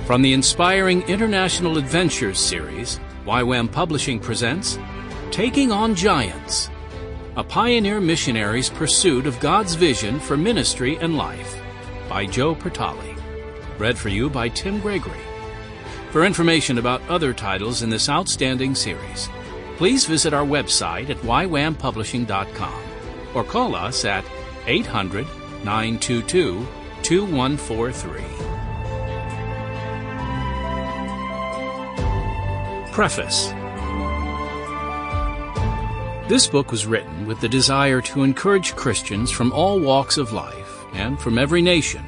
From the inspiring International Adventures series, YWAM Publishing presents Taking on Giants, a pioneer missionary's pursuit of God's vision for ministry and life, by Joe Portale. Read for you by Tim Gregory. For information about other titles in this outstanding series, please visit our website at ywampublishing.com or call us at 800-922-2143. Preface. This book was written with the desire to encourage Christians from all walks of life and from every nation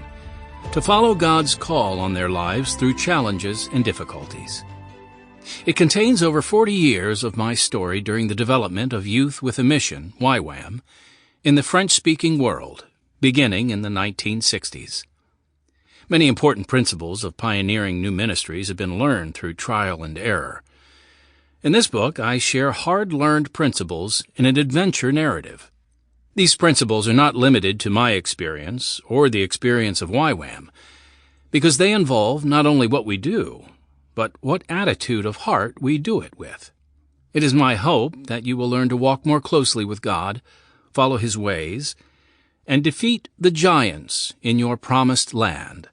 to follow God's call on their lives through challenges and difficulties. It contains over 40 years of my story during the development of Youth with a Mission, YWAM, in the French-speaking world, beginning in the 1960s. Many important principles of pioneering new ministries have been learned through trial and error. In this book, I share hard-learned principles in an adventure narrative. These principles are not limited to my experience or the experience of YWAM, because they involve not only what we do, but what attitude of heart we do it with. It is my hope that you will learn to walk more closely with God, follow His ways, and defeat the giants in your promised land,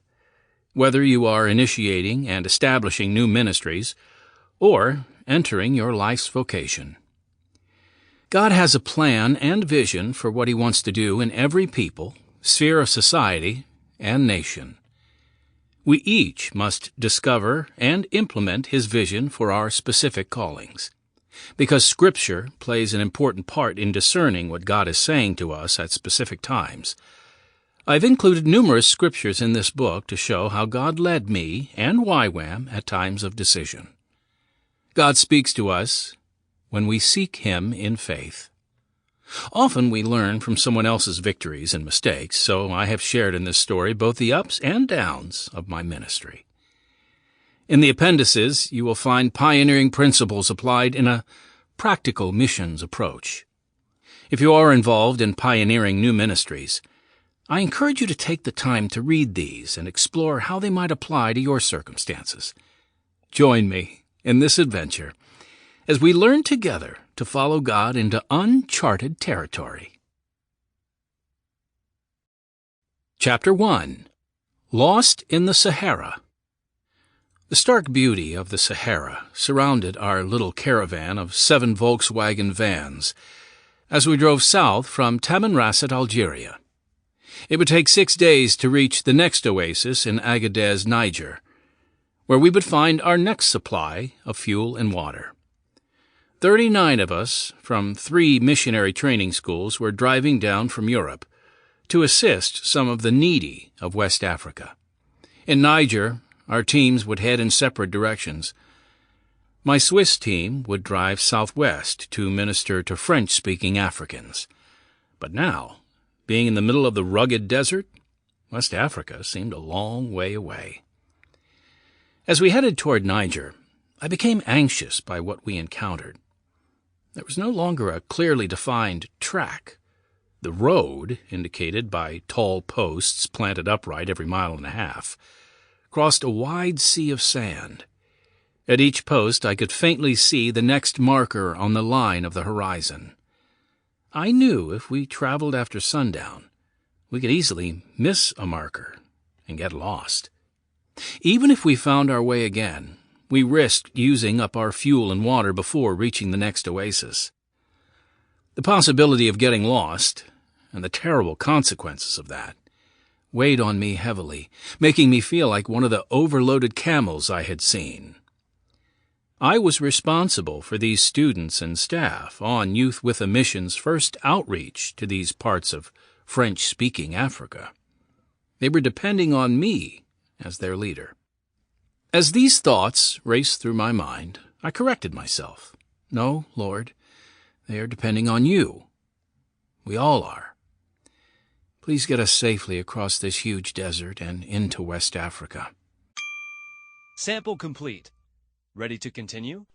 whether you are initiating and establishing new ministries or entering your life's vocation. God has a plan and vision for what He wants to do in every people, sphere of society, and nation. We each must discover and implement His vision for our specific callings. Because Scripture plays an important part in discerning what God is saying to us at specific times, I've included numerous scriptures in this book to show how God led me and YWAM at times of decision. God speaks to us when we seek Him in faith. Often we learn from someone else's victories and mistakes, so I have shared in this story both the ups and downs of my ministry. In the appendices, you will find pioneering principles applied in a practical missions approach. If you are involved in pioneering new ministries, I encourage you to take the time to read these and explore how they might apply to your circumstances. Join me in this adventure as we learn together to follow God into uncharted territory. Chapter 1. Lost in the Sahara. The stark beauty of the Sahara surrounded our little caravan of 7 Volkswagen vans as we drove south from Tamanrasset, Algeria. It would take 6 days to reach the next oasis in Agadez, Niger, where we would find our next supply of fuel and water. 39 of us from 3 missionary training schools were driving down from Europe to assist some of the needy of West Africa. In Niger, our teams would head in separate directions. My Swiss team would drive southwest to minister to French-speaking Africans. But now, being in the middle of the rugged desert, West Africa seemed a long way away. As we headed toward Niger, I became anxious by what we encountered. There was no longer a clearly defined track. The road, indicated by tall posts planted upright every mile and a half, crossed a wide sea of sand. At each post I could faintly see the next marker on the line of the horizon. I knew if we traveled after sundown, we could easily miss a marker and get lost. Even if we found our way again, we risked using up our fuel and water before reaching the next oasis. The possibility of getting lost, and the terrible consequences of that, weighed on me heavily, making me feel like one of the overloaded camels I had seen. I was responsible for these students and staff on Youth with a Mission's first outreach to these parts of French-speaking Africa. They were depending on me as their leader. As these thoughts raced through my mind, I corrected myself. No, Lord, they are depending on you. We all are. Please get us safely across this huge desert and into West Africa. Sample complete. Ready to continue?